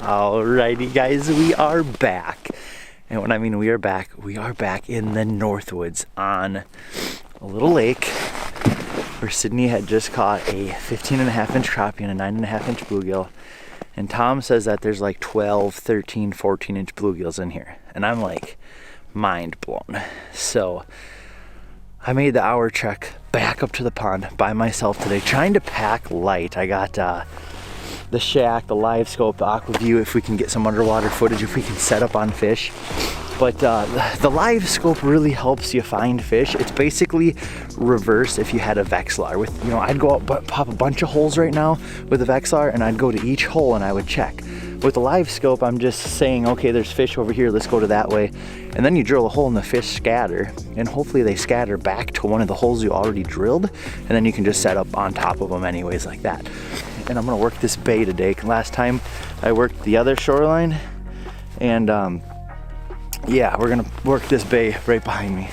Alrighty guys, we are back. And when I mean we are back in the Northwoods on a little lake where Sydney had just caught a 15.5-inch crappie and a 9.5-inch bluegill. And Tom says that there's like 12, 13, 14-inch bluegills in here. And I'm like mind blown. So I made the hour trek back up to the pond by myself today, trying to pack light. I got the shack, the live scope, the aqua view, if we can get some underwater footage, if we can set up on fish. But the live scope really helps you find fish. It's basically reverse if you had a Vexlar. With, you know, I'd go out but pop a bunch of holes right now with a Vexlar, and I'd go to each hole and I would check. With the live scope, I'm just saying, okay, there's fish over here, let's go to that way. And then you drill a hole and the fish scatter, and hopefully they scatter back to one of the holes you already drilled, and then you can just set up on top of them anyways like that. And I'm gonna work this bay today. Last time I worked the other shoreline, and yeah, we're gonna work this bay right behind me.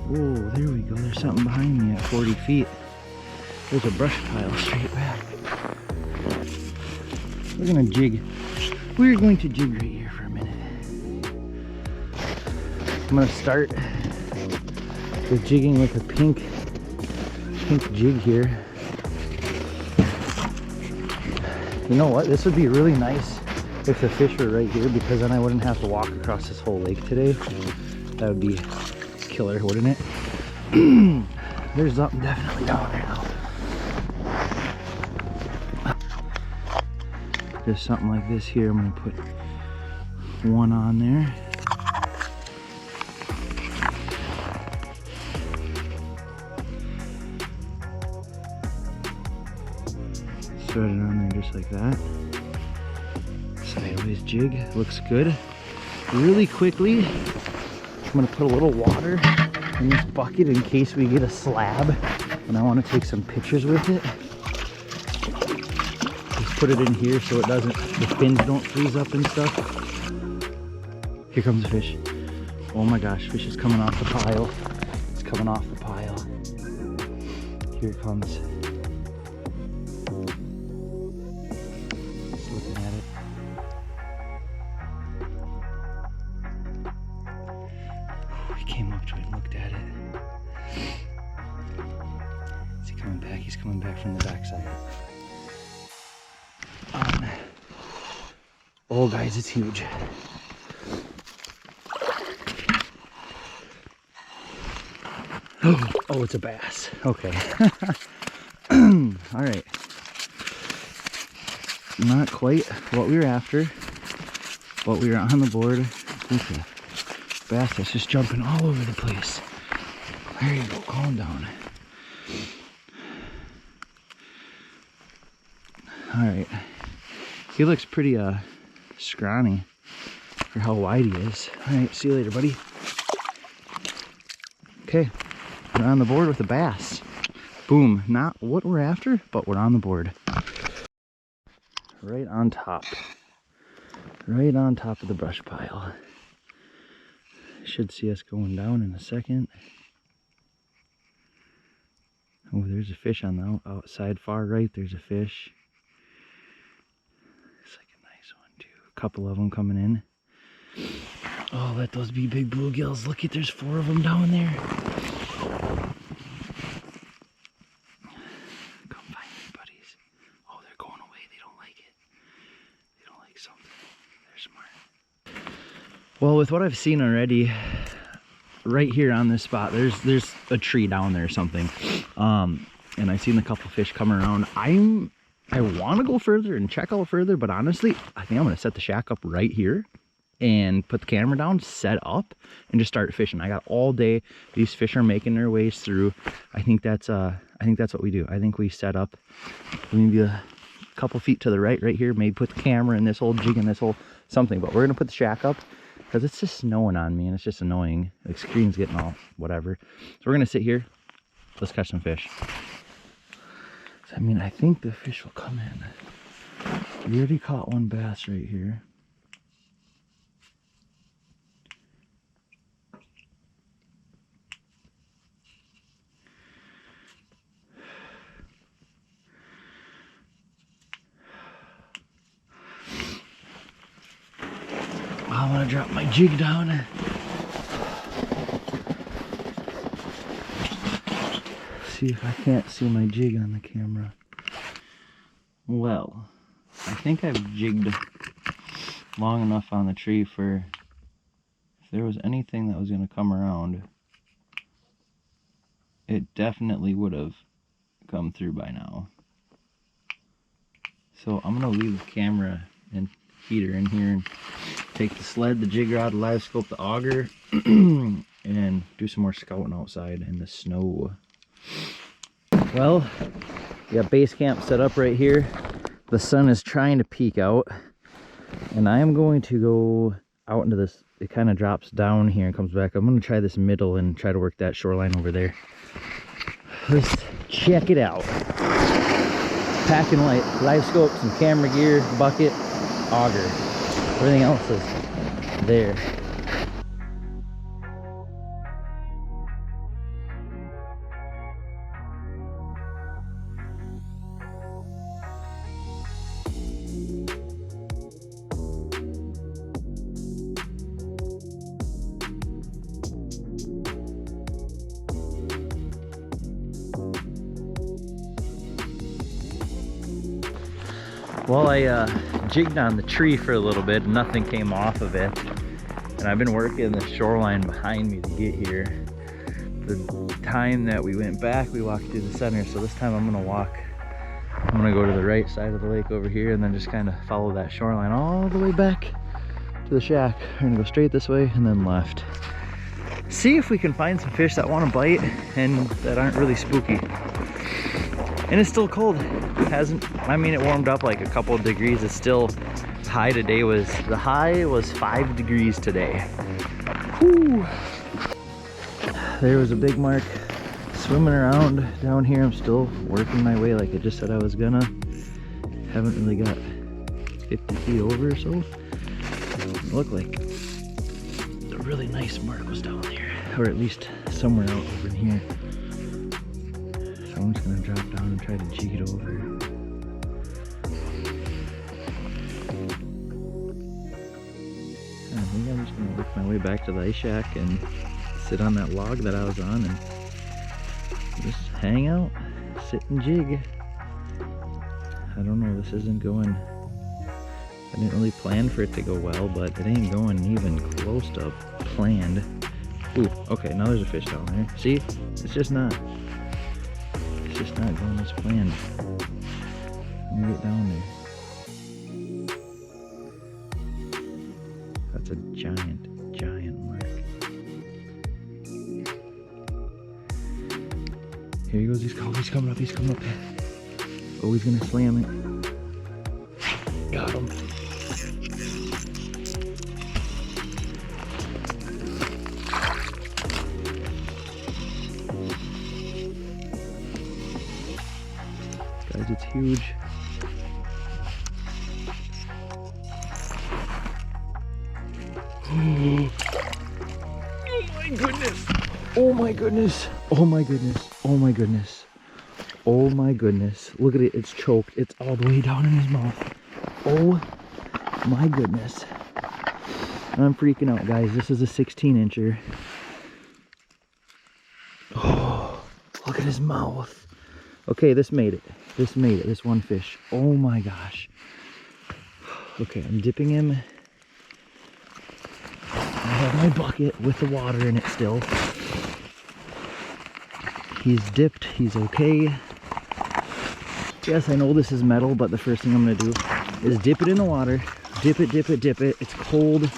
Whoa, there we go. There's something behind me at 40 feet. There's a brush pile straight back. We're going to jig right here for a minute. I'm going to start with jigging with a pink jig here. You know what? This would be really nice if the fish were right here, because then I wouldn't have to walk across this whole lake today. That would be killer, wouldn't it? There's something definitely down there now. Just something like this here. I'm gonna put one on there. Thread it on there just like that. Sideways jig, looks good. Really quickly, I'm gonna put a little water in this bucket in case we get a slab and I want to take some pictures with it. Just put it in here so it doesn't, the fins don't freeze up and stuff. Here comes the fish. Oh my gosh, fish is coming off the pile. It's coming off the pile. Here it comes. Just looking at it. He came up to it and looked at it. Is he coming back? He's coming back from the backside. Oh guys, it's huge. Oh, it's a bass. Okay. All right. Not quite what we were after, but we were on the board. Okay. Bass that's just jumping all over the place. There you go, calm down. All right. He looks pretty scrawny for how wide he is. All right, see you later, buddy. Okay, we're on the board with a bass. Boom, not what we're after, but we're on the board. Right on top of the brush pile. Should see us going down in a second. Oh, there's a fish on the outside far right. There's a fish. Looks like a nice one too. A couple of them coming in. Oh, let those be big bluegills. Look at, there's 4 of them down there. Come find me, buddies. Oh, they're going away. They don't like it. They don't like something. They're smart. Well, with what I've seen already, right here on this spot, there's a tree down there or something. And I've seen a couple fish come around. I want to go further and check out further, but honestly, I think I'm going to set the shack up right here and put the camera down, set up, and just start fishing. I got all day. These fish are making their ways through. I think that's what we do. I think we set up maybe a couple feet to the right here, maybe put the camera in this whole jig and this whole something, but we're going to put the shack up because it's just snowing on me and it's just annoying. The screen's getting all whatever. So we're going to sit here. Let's catch some fish. I mean, I think the fish will come in. We already caught one bass right here. I'm gonna drop my jig down. See if I can't see my jig on the camera. Well, I think I've jigged long enough on the tree for if there was anything that was going to come around, it definitely would have come through by now. So I'm going to leave the camera and heater in here and take the sled, the jig rod, the live scope, the auger, and do some more scouting outside in the snow. Well, we got base camp set up right here. The sun is trying to peek out, and I am going to go out into this. It kind of drops down here and comes back. I'm going to try this middle and try to work that shoreline over there. Let's check it out. Packing light, live scope, some camera gear, bucket, auger. Everything else is there. Well, I jigged on the tree for a little bit and nothing came off of it. And I've been working the shoreline behind me to get here. The time that we went back, we walked through the center. So this time I'm gonna go to the right side of the lake over here and then just kind of follow that shoreline all the way back to the shack. We're gonna go straight this way and then left. See if we can find some fish that want to bite and that aren't really spooky. And it's still cold. I mean, it warmed up like a couple of degrees. It's still, the high was 5 degrees today. Whew. There was a big mark swimming around down here. I'm still working my way like I just said I was gonna. Haven't really got 50 feet over or so. It looked like a really nice mark was down there, or at least somewhere out over in here. So I'm just gonna drop down and try to jig it over. I think I'm just gonna work my way back to the ice shack and sit on that log that I was on and just hang out, sit and jig. I don't know, this isn't going, I didn't really plan for it to go well, but it ain't going even close to planned. Ooh, okay, now there's a fish down there. See, it's just not going as planned. Let me get down there. That's a giant mark. Here he goes, he's coming up. Oh, he's gonna slam it. Got him. Guys, it's huge. Oh my goodness. Oh my goodness. Oh my goodness. Oh my goodness. Look at it. It's choked. It's all the way down in his mouth. Oh my goodness. I'm freaking out, guys. This is a 16-incher. Oh, look at his mouth. Okay, this made it. This one fish. Oh my gosh. Okay, I'm dipping him. I have my bucket with the water in it still. He's dipped, he's okay. Yes, I know this is metal, but the first thing I'm gonna do is dip it in the water. Dip it. It's cold.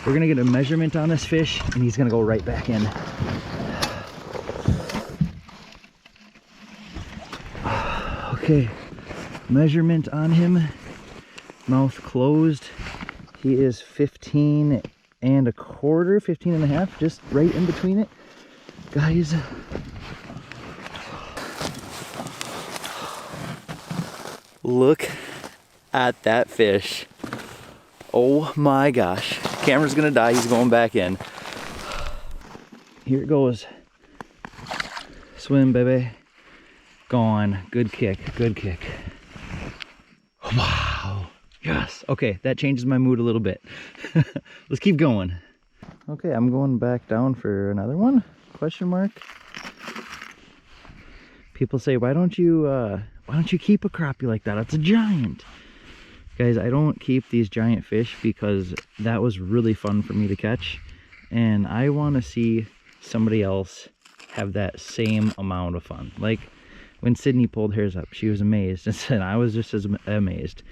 We're gonna get a measurement on this fish and he's gonna go right back in. Okay, measurement on him. Mouth closed. He is 15 and a quarter, 15 and a half, just right in between it. Guys, look at that fish. Oh my gosh. Camera's gonna die, he's going back in. Here it goes. Swim, baby. Gone. Good kick, good kick. Wow. Yes. Okay, that changes my mood a little bit. Let's keep going. Okay, I'm going back down for another one? Question mark. People say, why don't you keep a crappie like that? It's a giant. Guys, I don't keep these giant fish because that was really fun for me to catch. And I want to see somebody else have that same amount of fun. Like when Sydney pulled hers up, she was amazed. And I was just as amazed.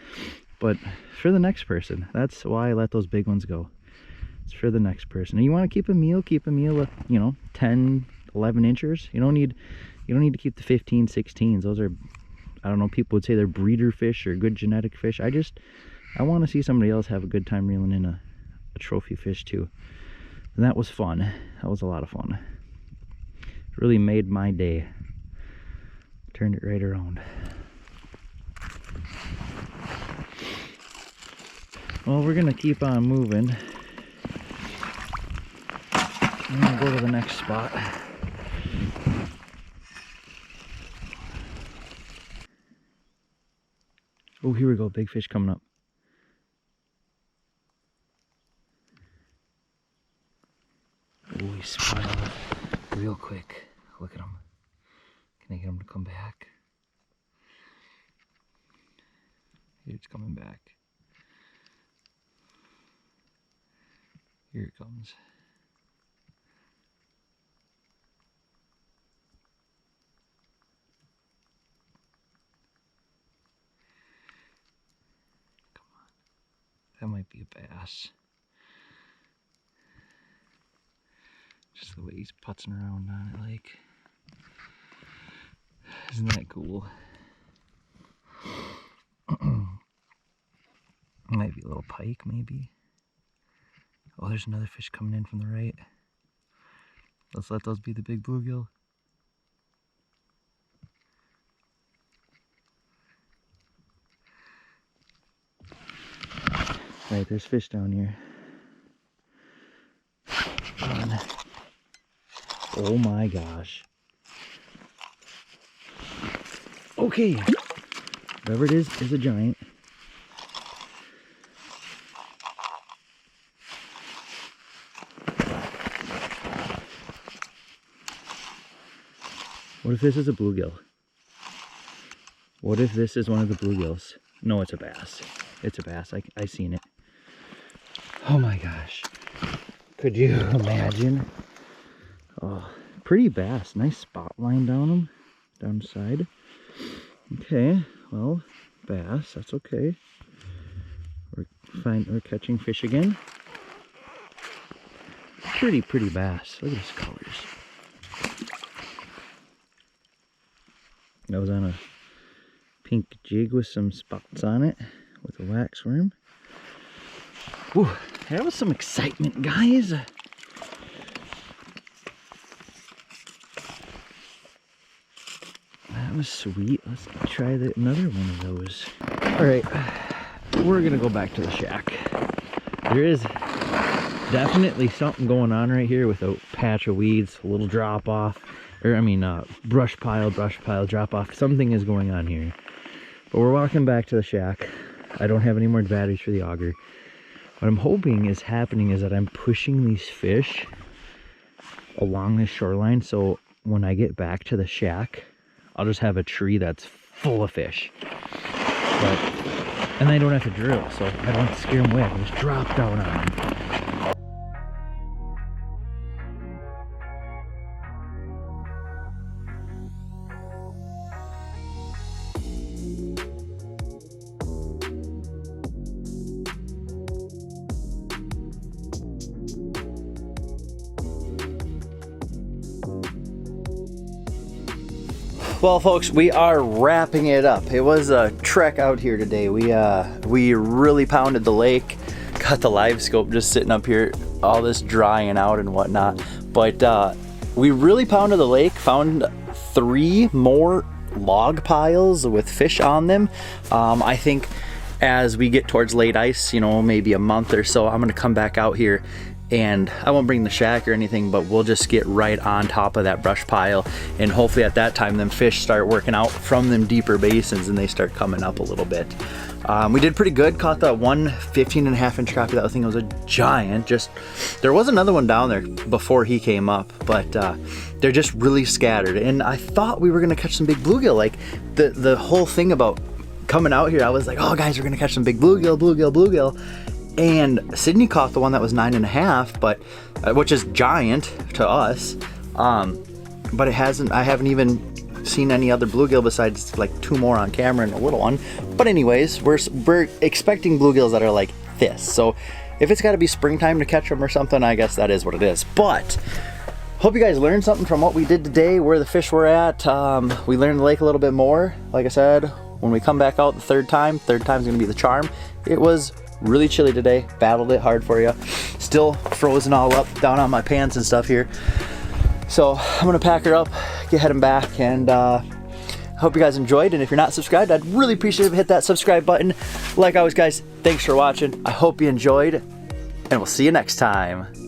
But for the next person, that's why I let those big ones go. It's for the next person. And you want to keep a meal at, you know, 10, 11 inches. You don't need to keep the 15, 16s. Those are, I don't know, people would say they're breeder fish or good genetic fish. I want to see somebody else have a good time reeling in a trophy fish too. And that was fun. That was a lot of fun. It really made my day. Turned it right around. Well, we're gonna keep on moving. I'm gonna go to the next spot. Oh, here we go, big fish coming up. Oh, he spun off real quick. Look at him. Can I get him to come back? It's coming back. Here it comes. Come on. That might be a bass. Just the way he's putzing around on it, like. Isn't that cool? Might be a little pike, maybe. Oh, there's another fish coming in from the right. Let's let those be the big bluegill. Right, there's fish down here. Oh my gosh. Okay. Whatever it is a giant. What if this is a bluegill? What if this is one of the bluegills? No, it's a bass. It's a bass. I seen it. Oh my gosh. Could you imagine? Oh, pretty bass. Nice spot line down the side. Okay, well, bass, that's okay. We're catching fish again. Pretty bass. Look at his colors. That was on a pink jig with some spots on it with a wax worm. Whew, that was some excitement, guys. That was sweet. Let's try another one of those. All right, we're gonna go back to the shack. There is definitely something going on right here with a patch of weeds, a little drop off, or I mean, brush pile, drop off. Something is going on here. But we're walking back to the shack. I don't have any more batteries for the auger. What I'm hoping is happening is that I'm pushing these fish along the shoreline, so when I get back to the shack, I'll just have a tree that's full of fish. And I don't have to drill, so I don't have to scare them away. I can just drop down on them. Well, folks, we are wrapping it up. It was a trek out here today. We really pounded the lake. Got the live scope just sitting up here, all this drying out and whatnot. But we really pounded the lake. Found 3 more log piles with fish on them. I think as we get towards late ice, you know, maybe a month or so, I'm gonna come back out here and I won't bring the shack or anything, but we'll just get right on top of that brush pile, and hopefully at that time them fish start working out from them deeper basins and they start coming up a little bit. We did pretty good, caught that one 15.5-inch crappie. That thing was a giant. There was another one down there before he came up, but they're just really scattered, and I thought we were gonna catch some big bluegill. Like the whole thing about coming out here, I was like, oh guys, we're gonna catch some big bluegill. And Sydney caught the one that was 9.5, but which is giant to us, but I haven't even seen any other bluegill besides like 2 more on camera and a little one. But anyways, we're expecting bluegills that are like this, so if it's got to be springtime to catch them or something, I guess that is what it is. But hope you guys learned something from what we did today, where the fish were at. We learned the lake a little bit more. Like I said, when we come back out the third time's gonna be the charm. It was really chilly today, battled it hard for you. Still frozen all up down on my pants and stuff here. So I'm gonna pack her up, get heading back, and hope you guys enjoyed. And if you're not subscribed, I'd really appreciate it if you hit that subscribe button. Like always guys, thanks for watching. I hope you enjoyed, and we'll see you next time.